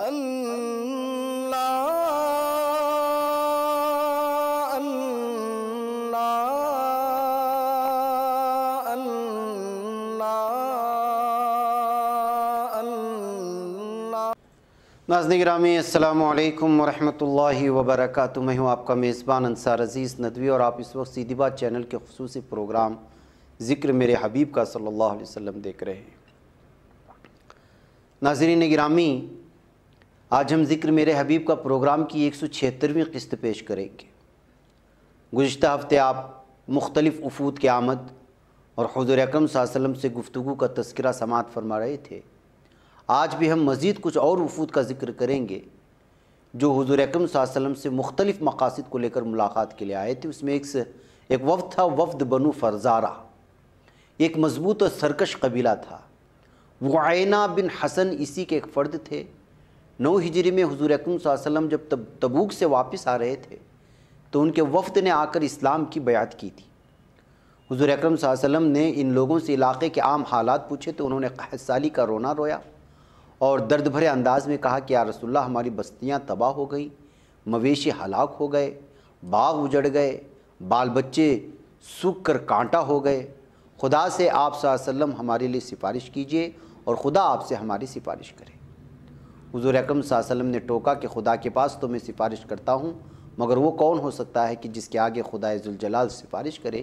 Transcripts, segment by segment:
ناظرین گرامی السلام علیکم ورحمۃ اللہ وبرکاتہ۔ میں ہوں آپ کا میزبان انصار عزیز ندوی اور آپ اس وقت سیدھی بات چینل کے خصوصی پروگرام ذکر میرے حبیب کا صلی اللہ علیہ وسلم دیکھ رہے ہیں۔ ناظرین گرامی، آج ہم ذکر میرے حبیب کا پروگرام کی 176ویں قسط پیش کریں گے۔ گزشتہ ہفتے آپ مختلف وفود کی آمد اور حضور اکرم صلی اللہ علیہ وسلم سے گفتگو کا تذکرہ سماعت فرما رہے تھے۔ آج بھی ہم مزید کچھ اور وفود کا ذکر کریں گے جو حضور اکرم صلی اللہ علیہ وسلم سے مختلف مقاصد کو لے کر ملاقات کے لیے آئے تھے۔ اس میں ایک وفد تھا، وفد بنو فرزارہ، ایک مضبوط اور سرکش قبیلہ تھا۔ وعینہ بن حسن اسی کے ایک فرد تھے۔ 9 ہجری میں حضور اکرم صلی اللہ علیہ وسلم جب تبوک سے واپس آ رہے تھے تو ان کے وفد نے آ کر اسلام کی بیعت کی تھی۔ حضور اکرم صلی اللہ علیہ وسلم نے ان لوگوں سے علاقے کے عام حالات پوچھے تو انہوں نے قحط سالی کا رونا رویا اور درد بھرے انداز میں کہا کہ یا رسول اللہ، ہماری بستیاں تباہ ہو گئیں، مویشی ہلاک ہو گئے، باغ اجڑ گئے، بال بچے سوکھ کر کانٹا ہو گئے۔ خدا سے آپ صلی اللہ علیہ وسلم ہمارے لیے سفارش کیجئے اور خدا آپ سے ہماری سفارش کرے۔ حضور اکرم صلی اللہ علیہ وسلم نے ٹوکا کہ خدا کے پاس تو میں سفارش کرتا ہوں، مگر وہ کون ہو سکتا ہے کہ جس کے آگے خدا ذوالجلال سفارش کرے؟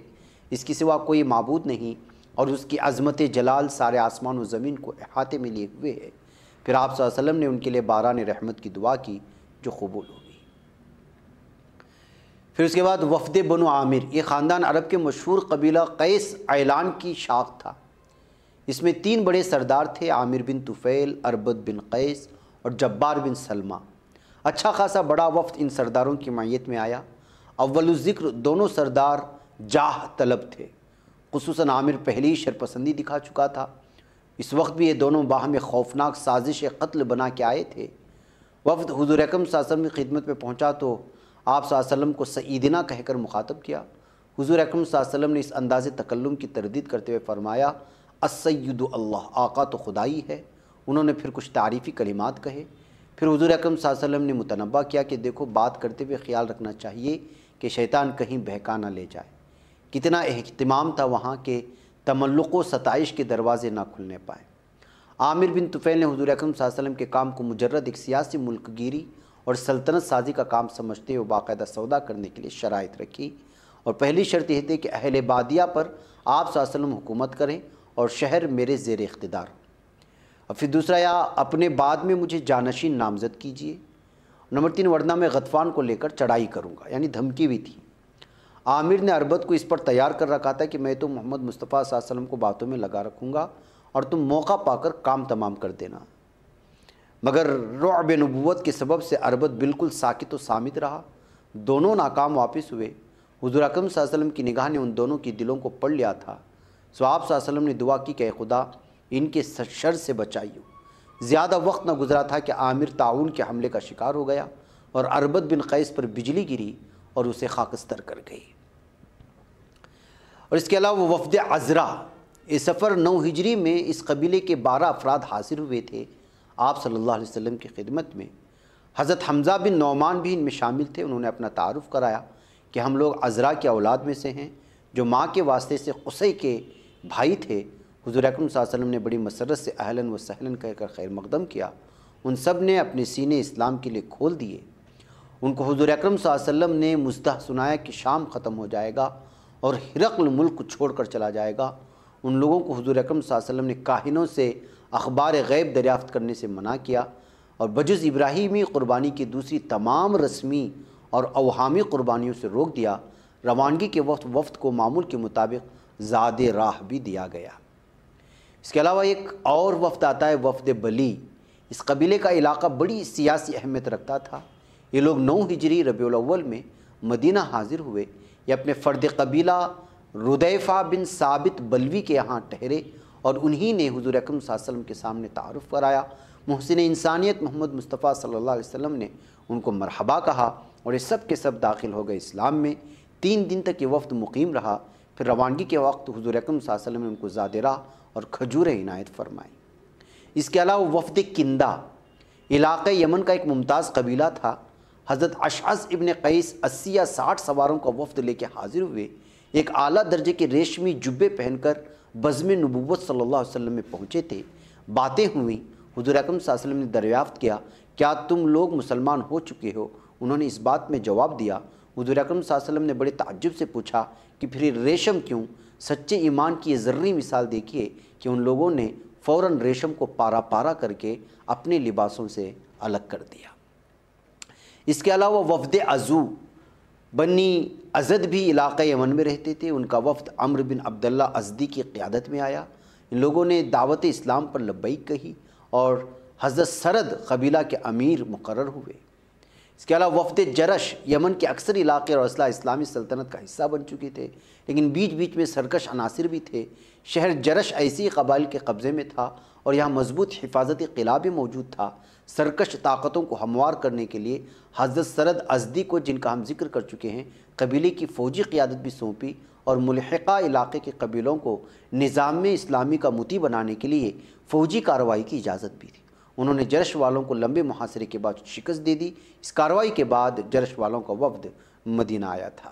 اس کی سوا کوئی معبود نہیں اور اس کی عظمت جلال سارے آسمان و زمین کو احاطے میں لیے ہوئے ہے۔ پھر آپ صلی اللہ علیہ وسلم نے ان کے لیے باران رحمت کی دعا کی جو قبول ہو گئی۔ پھر اس کے بعد وفد بنو عامر، یہ خاندان عرب کے مشہور قبیلہ قیس عیلان کی شاخ تھا۔ اس میں 3 بڑے سردار تھے، عامر بن طفیل، اربد بن قیس اور جبار بن سلمہ۔ اچھا خاصا بڑا وفد ان سرداروں کی معیت میں آیا۔ اول الذکر دونوں سردار جاہ طلب تھے، خصوصاً عامر پہلی شرپسندی دکھا چکا تھا۔ اس وقت بھی یہ دونوں باہم خوفناک سازش قتل بنا کے آئے تھے۔ وفد حضور اکرم صلی اللہ علیہ وسلم کی خدمت میں پہنچا تو آپ صلی اللہ علیہ وسلم کو سیدنا کہہ کر مخاطب کیا۔ حضور اکرم صلی اللہ علیہ وسلم نے اس انداز تکلم کی تردید کرتے ہوئے فرمایا، السید اللہ، آقا تو خدا ہی ہے۔ انہوں نے پھر کچھ تعریفی کلمات کہے۔ پھر حضور اکرم صلی اللہ علیہ وسلم نے متنبہ کیا کہ دیکھو، بات کرتے ہوئے خیال رکھنا چاہیے کہ شیطان کہیں بہکا نہ لے جائے۔ کتنا اہتمام تھا وہاں کے تملق و ستائش کے دروازے نہ کھلنے پائے۔ عامر بن طفیل نے حضور اکرم صلی اللہ علیہ وسلم کے کام کو مجرد ایک سیاسی ملک گیری اور سلطنت سازی کا کام سمجھتے ہوئے باقاعدہ سودا کرنے کے لیے شرائط رکھی، اور پہلی شرط یہ تھی کہ اہل بادیہ پر آپ صلی اللہ علیہ وسلم حکومت کریں اور شہر میرے زیر اقتدار۔ اور پھر دوسرا، یا اپنے بعد میں مجھے جانشین نامزد کیجیے۔ نمبر 3، ورنہ میں غطفان کو لے کر چڑھائی کروں گا، یعنی دھمکی بھی تھی۔ عامر نے اربد کو اس پر تیار کر رکھا تھا کہ میں تو محمد مصطفیٰ صلی اللہ علیہ وسلم کو باتوں میں لگا رکھوں گا اور تم موقع پا کر کام تمام کر دینا۔ مگر رعب نبوت کے سبب سے اربد بالکل ساکت و صامت رہا۔ دونوں ناکام واپس ہوئے۔ حضور اکرم صلی اللہ علیہ وسلم کی نگاہ نے ان دونوں کی دلوں کو پڑھ لیا تھا، سو آپ صلی اللہ علیہ وسلم نے دعا کی کہ اے خدا ان کے شر سے بچائیو۔ زیادہ وقت نہ گزرا تھا کہ عامر طاعون کے حملے کا شکار ہو گیا اور اربد بن قیس پر بجلی گری اور اسے خاکستر کر گئی۔ اور اس کے علاوہ وہ وفد عذرا، اس سفر 9 ہجری میں اس قبیلے کے 12 افراد حاضر ہوئے تھے آپ صلی اللہ علیہ وسلم کی خدمت میں۔ حضرت حمزہ بن نعمان بھی ان میں شامل تھے۔ انہوں نے اپنا تعارف کرایا کہ ہم لوگ عذرا کی اولاد میں سے ہیں جو ماں کے واسطے سے قصی کے بھائی تھے۔ حضور اکرم صلی اللہ علیہ وسلم نے بڑی مسرت سے اہلاً و سہلاً کہہ کر خیر مقدم کیا۔ ان سب نے اپنے سینے اسلام کے لیے کھول دیے۔ ان کو حضور اکرم صلی اللہ علیہ وسلم نے مزدہ سنایا کہ شام ختم ہو جائے گا اور ہرقل ملک کو چھوڑ کر چلا جائے گا۔ ان لوگوں کو حضور اکرم صلی اللہ علیہ وسلم نے کاہنوں سے اخبار غیب دریافت کرنے سے منع کیا اور بجز ابراہیمی قربانی کی دوسری تمام رسمی اور اوہامی قربانیوں سے روک دیا۔ روانگی کے وقت وفد کو معمول کے مطابق زاد راہ بھی دیا گیا۔ اس کے علاوہ ایک اور وفد آتا ہے، وفد بلی۔ اس قبیلے کا علاقہ بڑی سیاسی اہمیت رکھتا تھا۔ یہ لوگ 9 ہجری ربیع الاول میں مدینہ حاضر ہوئے۔ یہ اپنے فرد قبیلہ ردیفہ بن ثابت بلوی کے یہاں ٹھہرے اور انہی نے حضور اکرم صلی اللہ علیہ وسلم کے سامنے تعارف کرایا۔ محسن انسانیت محمد مصطفیٰ صلی اللہ علیہ وسلم نے ان کو مرحبا کہا اور یہ سب کے سب داخل ہو گئے اسلام میں۔ 3 دن تک یہ وفد مقیم رہا۔ پھر روانگی کے وقت حضور اکرم صلی اللہ علیہ وسلم نے ان کو زاد راہ اور کھجوریں عنایت فرمائیں۔ اس کے علاوہ وفد کندہ، علاقہ یمن کا ایک ممتاز قبیلہ تھا۔ حضرت اشعث ابن قیس 80 یا 60 سواروں کا وفد لے کے حاضر ہوئے، ایک اعلیٰ درجے کے ریشمی جبے پہن کر بزم نبوت صلی اللہ علیہ وسلم میں پہنچے تھے۔ باتیں ہوئیں، حضور اکرم صلی اللہ علیہ وسلم نے دریافت کیا، کیا تم لوگ مسلمان ہو چکے ہو؟ انہوں نے اس بات میں جواب دیا۔ حضور اکرم صلی اللہ علیہ وسلم نے بڑے تعجب سے پوچھا کہ پھر ریشم کیوں؟ سچے ایمان کی یہ ذرّی مثال دیکھیے کہ ان لوگوں نے فوراً ریشم کو پارا پارا کر کے اپنے لباسوں سے الگ کر دیا۔ اس کے علاوہ وفد عزو بنی ازد بھی علاقہ یمن میں رہتے تھے۔ ان کا وفد عمرو بن عبداللہ ازدی کی قیادت میں آیا۔ ان لوگوں نے دعوت اسلام پر لبیک کہی اور حضرت سرد قبیلہ کے امیر مقرر ہوئے۔ اس کے علاوہ وفد جرش یمن کے اکثر علاقے اور اضلاع اسلامی سلطنت کا حصہ بن چکے تھے، لیکن بیچ بیچ میں سرکش عناصر بھی تھے۔ شہر جرش ایسی قبائل کے قبضے میں تھا اور یہاں مضبوط حفاظتی قلعہ بھی موجود تھا۔ سرکش طاقتوں کو ہموار کرنے کے لیے حضرت سرد ازدی کو، جن کا ہم ذکر کر چکے ہیں، قبیلے کی فوجی قیادت بھی سونپی اور ملحقہ علاقے کے قبیلوں کو نظام اسلامی کا مطیع بنانے کے لیے فوجی کارروائی کی اجازت بھی تھی۔ انہوں نے جرش والوں کو لمبے محاصرے کے بعد شکست دے دی۔ اس کارروائی کے بعد جرش والوں کا وفد مدینہ آیا تھا۔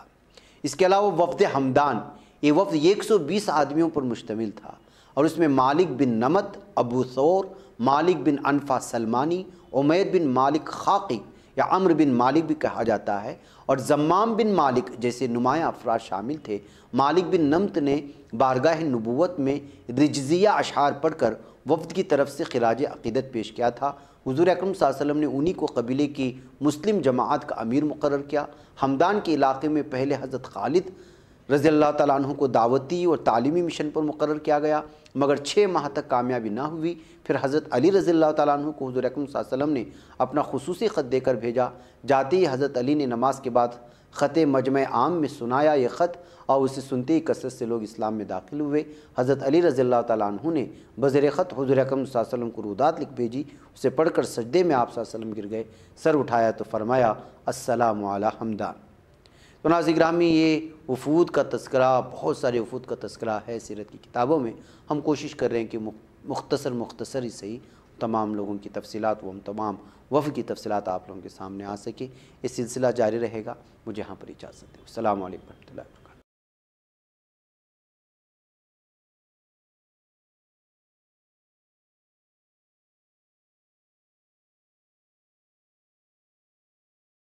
اس کے علاوہ وفد ہمدان، یہ وفد 120 آدمیوں پر مشتمل تھا اور اس میں مالک بن نمت، ابو ثور، مالک بن انفا سلمانی، عمیر بن مالک خاقی یا عمرو بن مالک بھی کہا جاتا ہے، اور زمام بن مالک جیسے نمایاں افراد شامل تھے۔ مالک بن نمت نے بارگاہ نبوت میں رجزیہ اشعار پڑھ کر وفد کی طرف سے خراج عقیدت پیش کیا تھا۔ حضور اکرم صلی اللہ علیہ وسلم نے انہی کو قبیلے کی مسلم جماعت کا امیر مقرر کیا۔ ہمدان کے علاقے میں پہلے حضرت خالد رضی اللہ تعالیٰ عنہ کو دعوتی اور تعلیمی مشن پر مقرر کیا گیا، مگر 6 ماہ تک کامیابی نہ ہوئی۔ پھر حضرت علی رضی اللہ تعالیٰ عنہ کو حضور اکرم صلی اللہ علیہ وسلم نے اپنا خصوصی خط دے کر بھیجا۔ جاتے ہی حضرت علی نے نماز کے بعد خط مجمع عام میں سنایا یہ خط، اور اسے سنتے ہی کثرت سے لوگ اسلام میں داخل ہوئے۔ حضرت علی رضی اللہ تعالیٰ عنہ نے بزیر خط حضور اکرم صلی اللہ علیہ وسلم کو رودات لکھ بھیجی۔ اسے پڑھ کر سجدے میں آپ صلی اللہ علیہ وسلم گر گئے، سر اٹھایا تو فرمایا السلام علی ہمدان۔ تو ناظرین گرامی، یہ وفود کا تذکرہ، بہت سارے وفود کا تذکرہ ہے سیرت کی کتابوں میں۔ ہم کوشش کر رہے ہیں کہ مختصر ہی صحیح تمام لوگوں کی تفصیلات، وہ تمام وفد کی تفصیلات آپ لوگوں کے سامنے آ سکے۔ یہ سلسلہ جاری رہے گا۔ مجھے یہاں پر اجازت دیں۔ السلام علیکم ورحمۃ اللہ۔